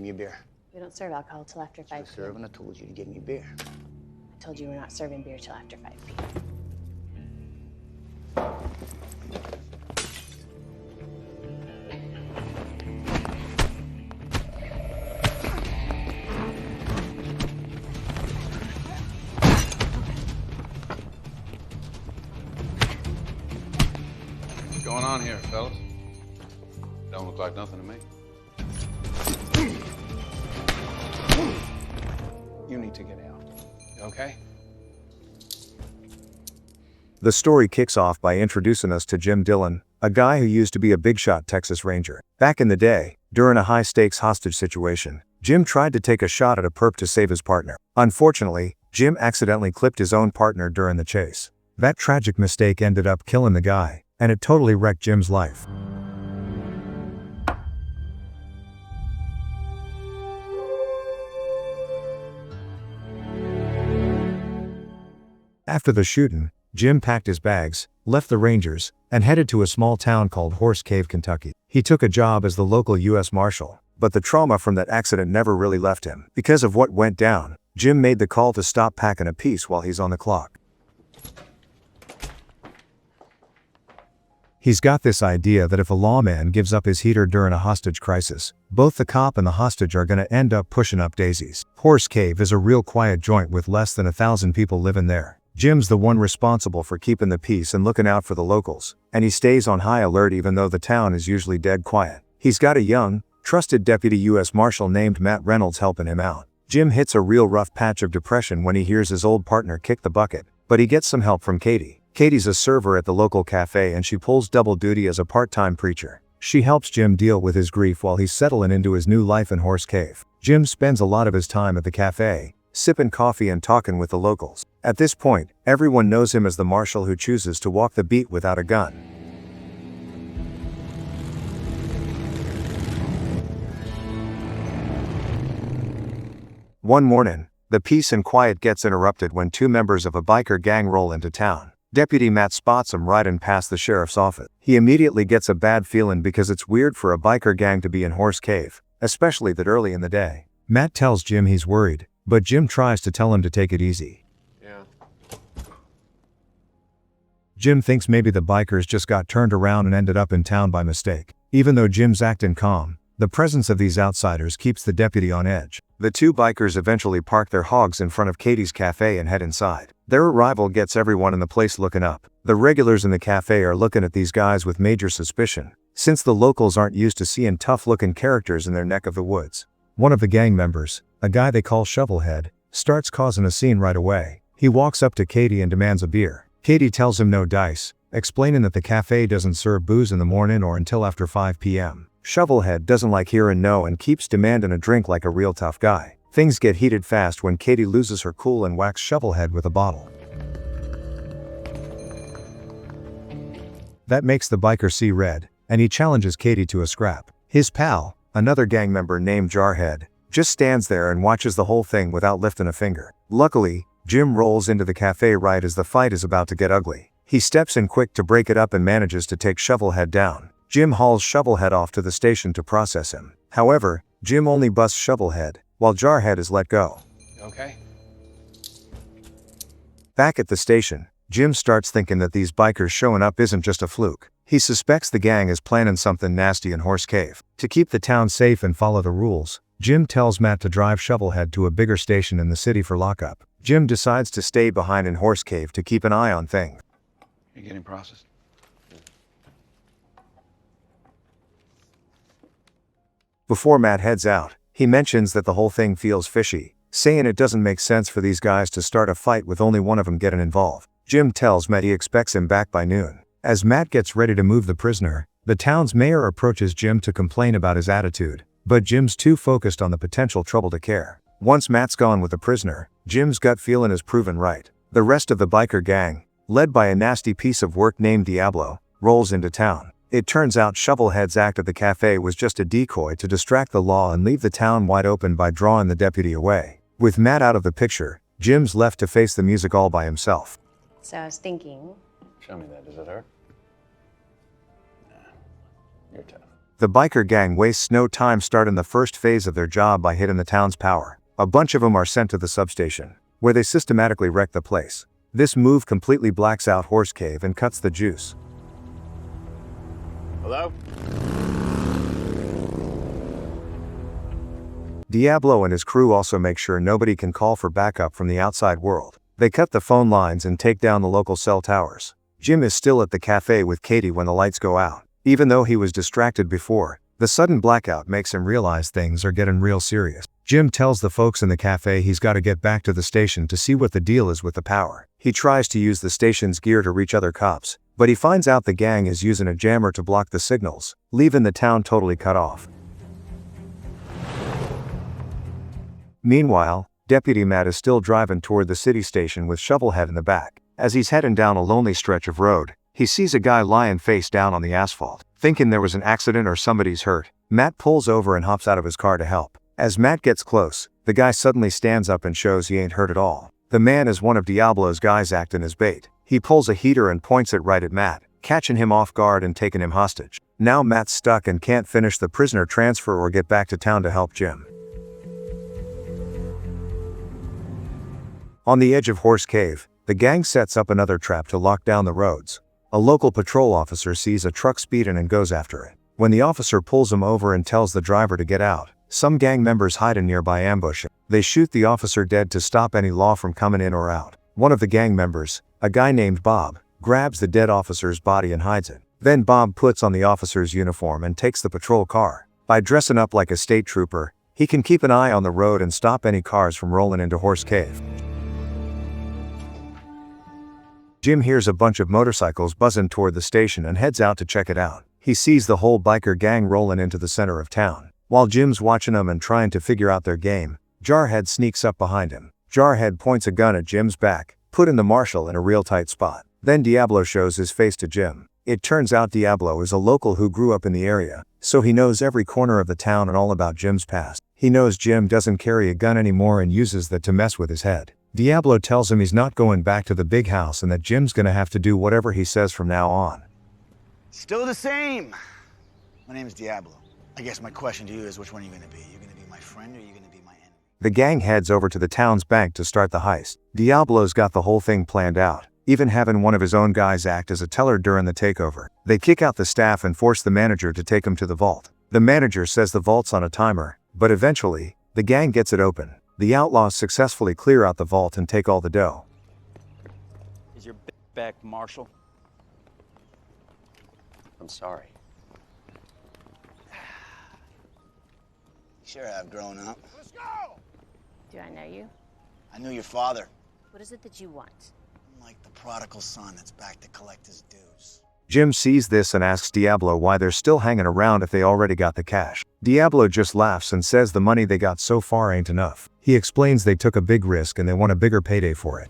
me a beer. We don't serve alcohol till after 5 p.m. Serving, I told you to give me a beer. I told you we're not serving beer till after 5 p.m. What's going on here, fellas? Don't look like nothing to me. You need to get out, okay? The story kicks off by introducing us to Jim Dillon, a guy who used to be a big-shot Texas Ranger. Back in the day, during a high-stakes hostage situation, Jim tried to take a shot at a perp to save his partner. Unfortunately, Jim accidentally clipped his own partner during the chase. That tragic mistake ended up killing the guy, and it totally wrecked Jim's life. After the shooting, Jim packed his bags, left the Rangers, and headed to a small town called Horse Cave, Kentucky. He took a job as the local U.S. Marshal, but the trauma from that accident never really left him. Because of what went down, Jim made the call to stop packing a piece while he's on the clock. He's got this idea that if a lawman gives up his heater during a hostage crisis, both the cop and the hostage are gonna end up pushing up daisies. Horse Cave is a real quiet joint with less than 1,000 people living there. Jim's the one responsible for keeping the peace and looking out for the locals, and he stays on high alert even though the town is usually dead quiet. He's got a young, trusted deputy U.S. Marshal named Matt Reynolds helping him out. Jim hits a real rough patch of depression when he hears his old partner kick the bucket, but he gets some help from Katie. Katie's a server at the local cafe and she pulls double duty as a part-time preacher. She helps Jim deal with his grief while he's settling into his new life in Horse Cave. Jim spends a lot of his time at the cafe, sipping coffee and talking with the locals. At this point, everyone knows him as the marshal who chooses to walk the beat without a gun. One morning, the peace and quiet gets interrupted when two members of a biker gang roll into town. Deputy Matt spots them riding past the sheriff's office. He immediately gets a bad feeling because it's weird for a biker gang to be in Horse Cave, especially that early in the day. Matt tells Jim he's worried, but Jim tries to tell him to take it easy. Yeah. Jim thinks maybe the bikers just got turned around and ended up in town by mistake. Even though Jim's acting calm, the presence of these outsiders keeps the deputy on edge. The two bikers eventually park their hogs in front of Katie's cafe and head inside. Their arrival gets everyone in the place looking up. The regulars in the cafe are looking at these guys with major suspicion, since the locals aren't used to seeing tough-looking characters in their neck of the woods. One of the gang members, a guy they call Shovelhead, starts causing a scene right away. He walks up to Katie and demands a beer. Katie tells him no dice, explaining that the cafe doesn't serve booze in the morning or until after 5 p.m. Shovelhead doesn't like hearing no and keeps demanding a drink like a real tough guy. Things get heated fast when Katie loses her cool and whacks Shovelhead with a bottle. That makes the biker see red, and he challenges Katie to a scrap. His pal, another gang member named Jarhead, just stands there and watches the whole thing without lifting a finger. Luckily, Jim rolls into the cafe right as the fight is about to get ugly. He steps in quick to break it up and manages to take Shovelhead down. Jim hauls Shovelhead off to the station to process him. However, Jim only busts Shovelhead, while Jarhead is let go. Okay? Back at the station, Jim starts thinking that these bikers showing up isn't just a fluke. He suspects the gang is planning something nasty in Horse Cave. To keep the town safe and follow the rules, Jim tells Matt to drive Shovelhead to a bigger station in the city for lockup. Jim decides to stay behind in Horse Cave to keep an eye on things. You getting processed? Before Matt heads out, he mentions that the whole thing feels fishy, saying it doesn't make sense for these guys to start a fight with only one of them getting involved. Jim tells Matt he expects him back by noon. As Matt gets ready to move the prisoner, the town's mayor approaches Jim to complain about his attitude, but Jim's too focused on the potential trouble to care. Once Matt's gone with the prisoner, Jim's gut feeling is proven right. The rest of the biker gang, led by a nasty piece of work named Diablo, rolls into town. It turns out Shovelhead's act at the cafe was just a decoy to distract the law and leave the town wide open by drawing the deputy away. With Matt out of the picture, Jim's left to face the music all by himself. So I was thinking... Show me that. Does it hurt? Nah. You're tough. The biker gang wastes no time starting the first phase of their job by hitting the town's power. A bunch of them are sent to the substation, where they systematically wreck the place. This move completely blacks out Horse Cave and cuts the juice. Hello? Diablo and his crew also make sure nobody can call for backup from the outside world. They cut the phone lines and take down the local cell towers. Jim is still at the cafe with Katie when the lights go out. Even though he was distracted before, the sudden blackout makes him realize things are getting real serious. Jim tells the folks in the cafe he's got to get back to the station to see what the deal is with the power. He tries to use the station's gear to reach other cops, but he finds out the gang is using a jammer to block the signals, leaving the town totally cut off. Meanwhile, Deputy Matt is still driving toward the city station with Shovelhead in the back. As he's heading down a lonely stretch of road, he sees a guy lying face down on the asphalt. Thinking there was an accident or somebody's hurt, Matt pulls over and hops out of his car to help. As Matt gets close, the guy suddenly stands up and shows he ain't hurt at all. The man is one of Diablo's guys acting as bait. He pulls a heater and points it right at Matt, catching him off guard and taking him hostage. Now Matt's stuck and can't finish the prisoner transfer or get back to town to help Jim. On the edge of Horse Cave, the gang sets up another trap to lock down the roads. A local patrol officer sees a truck speeding and goes after it. When the officer pulls him over and tells the driver to get out, some gang members hide in nearby ambush. They shoot the officer dead to stop any law from coming in or out. One of the gang members, a guy named Bob, grabs the dead officer's body and hides it. Then Bob puts on the officer's uniform and takes the patrol car. By dressing up like a state trooper, he can keep an eye on the road and stop any cars from rolling into Horse Cave. Jim hears a bunch of motorcycles buzzing toward the station and heads out to check it out. He sees the whole biker gang rolling into the center of town. While Jim's watching them and trying to figure out their game, Jarhead sneaks up behind him. Jarhead points a gun at Jim's back, putting the Marshal in a real tight spot. Then Diablo shows his face to Jim. It turns out Diablo is a local who grew up in the area, so he knows every corner of the town and all about Jim's past. He knows Jim doesn't carry a gun anymore and uses that to mess with his head. Diablo tells him he's not going back to the big house and that Jim's gonna have to do whatever he says from now on. Still the same. My name's Diablo. I guess my question to you is, which one are you gonna be? You gonna be my friend or are you gonna be my enemy? The gang heads over to the town's bank to start the heist. Diablo's got the whole thing planned out, even having one of his own guys act as a teller during the takeover. They kick out the staff and force the manager to take him to the vault. The manager says the vault's on a timer, but eventually, the gang gets it open. The outlaws successfully clear out the vault and take all the dough. Is your back, Marshal? I'm sorry. Sure have grown up. Let's go! Do I know you? I knew your father. What is it that you want? I'm like the prodigal son that's back to collect his dues. Jim sees this and asks Diablo why they're still hanging around if they already got the cash. Diablo just laughs and says the money they got so far ain't enough. He explains they took a big risk and they want a bigger payday for it.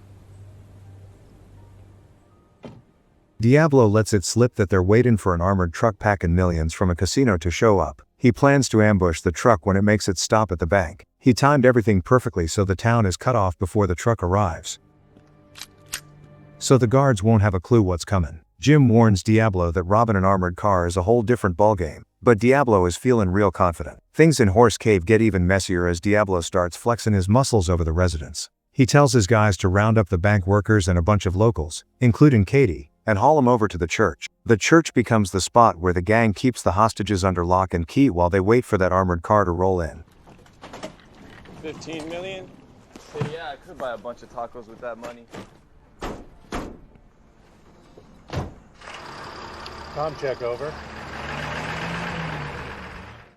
Diablo lets it slip that they're waiting for an armored truck packing millions from a casino to show up. He plans to ambush the truck when it makes its stop at the bank. He timed everything perfectly so the town is cut off before the truck arrives, so the guards won't have a clue what's coming. Jim warns Diablo that robbing an armored car is a whole different ballgame, but Diablo is feeling real confident. Things in Horse Cave get even messier as Diablo starts flexing his muscles over the residents. He tells his guys to round up the bank workers and a bunch of locals, including Katie, and haul them over to the church. The church becomes the spot where the gang keeps the hostages under lock and key while they wait for that armored car to roll in. 15 million? Yeah, I could buy a bunch of tacos with that money. Com check over.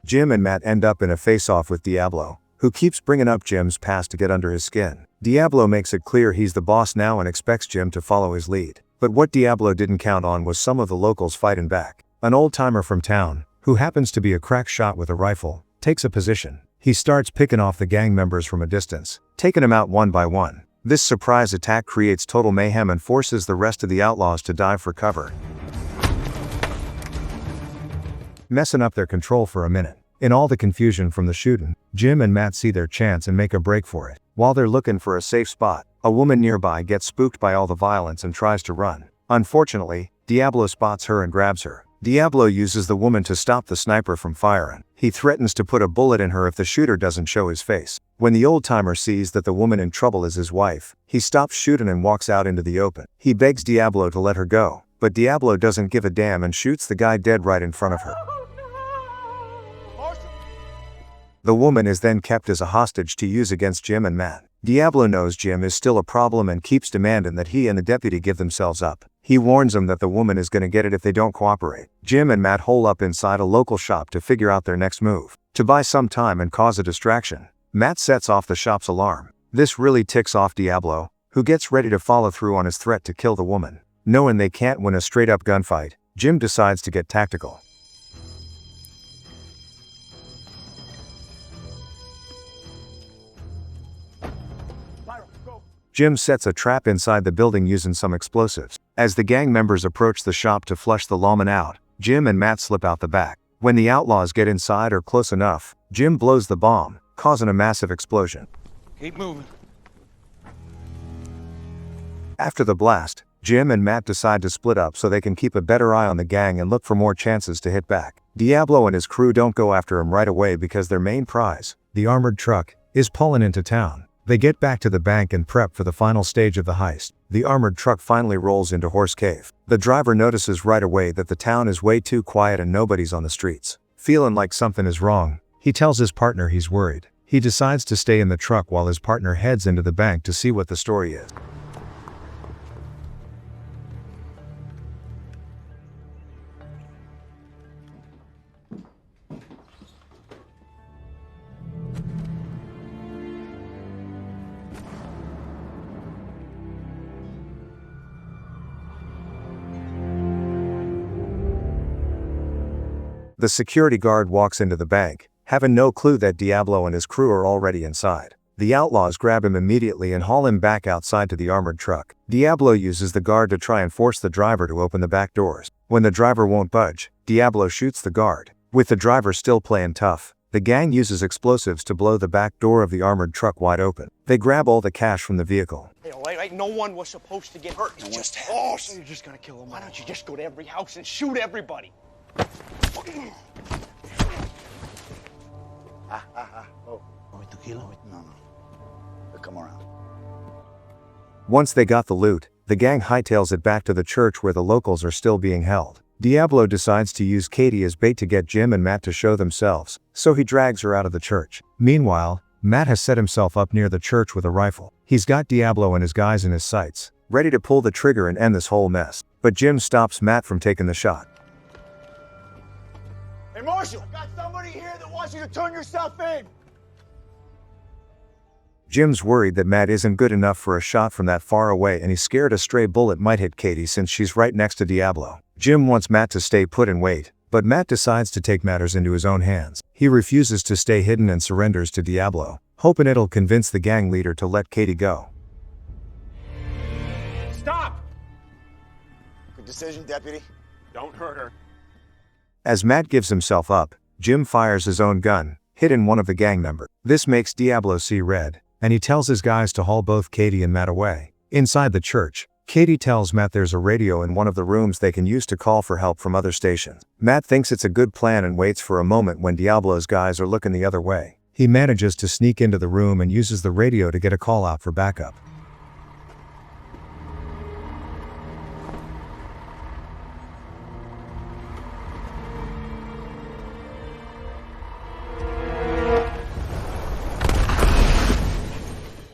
Jim and Matt end up in a face-off with Diablo, who keeps bringing up Jim's past to get under his skin. Diablo makes it clear he's the boss now and expects Jim to follow his lead. But what Diablo didn't count on was some of the locals fighting back. An old-timer from town, who happens to be a crack shot with a rifle, takes a position. He starts picking off the gang members from a distance, taking them out one by one. This surprise attack creates total mayhem and forces the rest of the outlaws to dive for cover, messing up their control for a minute. In all the confusion from the shooting, Jim and Matt see their chance and make a break for it. While they're looking for a safe spot, a woman nearby gets spooked by all the violence and tries to run. Unfortunately, Diablo spots her and grabs her. Diablo uses the woman to stop the sniper from firing. He threatens to put a bullet in her if the shooter doesn't show his face. When the old-timer sees that the woman in trouble is his wife, he stops shooting and walks out into the open. He begs Diablo to let her go, but Diablo doesn't give a damn and shoots the guy dead right in front of her. The woman is then kept as a hostage to use against Jim and Matt. Diablo knows Jim is still a problem and keeps demanding that he and the deputy give themselves up. He warns them that the woman is gonna get it if they don't cooperate. Jim and Matt hole up inside a local shop to figure out their next move. To buy some time and cause a distraction, Matt sets off the shop's alarm. This really ticks off Diablo, who gets ready to follow through on his threat to kill the woman. Knowing they can't win a straight-up gunfight, Jim decides to get tactical. Jim sets a trap inside the building using some explosives. As the gang members approach the shop to flush the lawman out, Jim and Matt slip out the back. When the outlaws get inside or close enough, Jim blows the bomb, causing a massive explosion. Keep moving. After the blast, Jim and Matt decide to split up so they can keep a better eye on the gang and look for more chances to hit back. Diablo and his crew don't go after him right away because their main prize, the armored truck, is pulling into town. They get back to the bank and prep for the final stage of the heist. The armored truck finally rolls into Horse Cave. The driver notices right away that the town is way too quiet and nobody's on the streets. Feeling like something is wrong, he tells his partner he's worried. He decides to stay in the truck while his partner heads into the bank to see what the story is. The security guard walks into the bank, having no clue that Diablo and his crew are already inside. The outlaws grab him immediately and haul him back outside to the armored truck. Diablo uses the guard to try and force the driver to open the back doors. When the driver won't budge, Diablo shoots the guard. With the driver still playing tough, the gang uses explosives to blow the back door of the armored truck wide open. They grab all the cash from the vehicle. Hey, all right, no one was supposed to get hurt. It just Oh, happened. so you're just gonna kill them? Why don't you just go to every house and shoot everybody? Oh. Wait, tequila? Wait, no. But come around. Once they got the loot, the gang hightails it back to the church where the locals are still being held. Diablo decides to use Katie as bait to get Jim and Matt to show themselves, so he drags her out of the church. Meanwhile, Matt has set himself up near the church with a rifle. He's got Diablo and his guys in his sights, ready to pull the trigger and end this whole mess. But Jim stops Matt from taking the shot. Hey, Marshal, I got somebody here that wants you to turn yourself in. Jim's worried that Matt isn't good enough for a shot from that far away and he's scared a stray bullet might hit Katie since she's right next to Diablo. Jim wants Matt to stay put and wait, but Matt decides to take matters into his own hands. He refuses to stay hidden and surrenders to Diablo, hoping it'll convince the gang leader to let Katie go. Stop! Good decision, deputy. Don't hurt her. As Matt gives himself up, Jim fires his own gun, hitting one of the gang members. This makes Diablo see red, and he tells his guys to haul both Katie and Matt away. Inside the church, Katie tells Matt there's a radio in one of the rooms they can use to call for help from other stations. Matt thinks it's a good plan and waits for a moment when Diablo's guys are looking the other way. He manages to sneak into the room and uses the radio to get a call out for backup.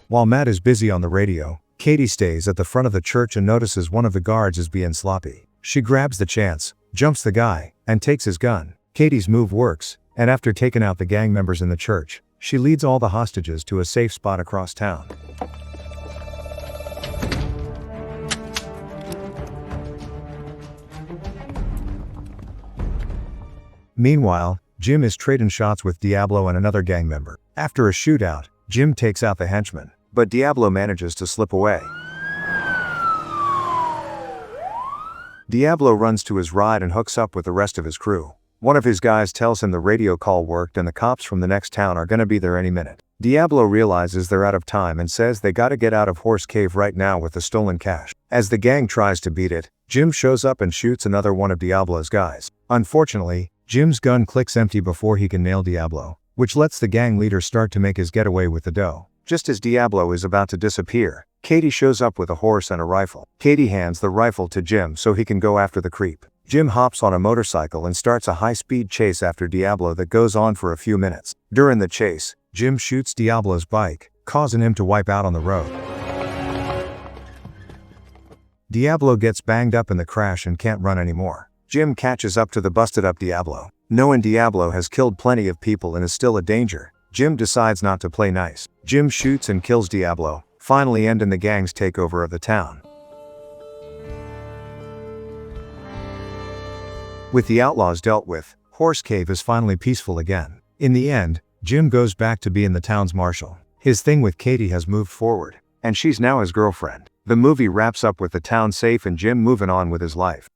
While Matt is busy on the radio, Katie stays at the front of the church and notices one of the guards is being sloppy. She grabs the chance, jumps the guy, and takes his gun. Katie's move works, and after taking out the gang members in the church, she leads all the hostages to a safe spot across town. Meanwhile, Jim is trading shots with Diablo and another gang member. After a shootout, Jim takes out the henchman, but Diablo manages to slip away. Diablo runs to his ride and hooks up with the rest of his crew. One of his guys tells him the radio call worked and the cops from the next town are gonna be there any minute. Diablo realizes they're out of time and says they gotta get out of Horse Cave right now with the stolen cash. As the gang tries to beat it, Jim shows up and shoots another one of Diablo's guys. Unfortunately, Jim's gun clicks empty before he can nail Diablo, which lets the gang leader start to make his getaway with the dough. Just as Diablo is about to disappear, Katie shows up with a horse and a rifle. Katie hands the rifle to Jim so he can go after the creep. Jim hops on a motorcycle and starts a high-speed chase after Diablo that goes on for a few minutes. During the chase, Jim shoots Diablo's bike, causing him to wipe out on the road. Diablo gets banged up in the crash and can't run anymore. Jim catches up to the busted-up Diablo. Knowing Diablo has killed plenty of people and is still a danger, Jim decides not to play nice. Jim shoots and kills Diablo, finally ending the gang's takeover of the town. With the outlaws dealt with, Horse Cave is finally peaceful again. In the end, Jim goes back to being the town's marshal. His thing with Katie has moved forward, and she's now his girlfriend. The movie wraps up with the town safe and Jim moving on with his life.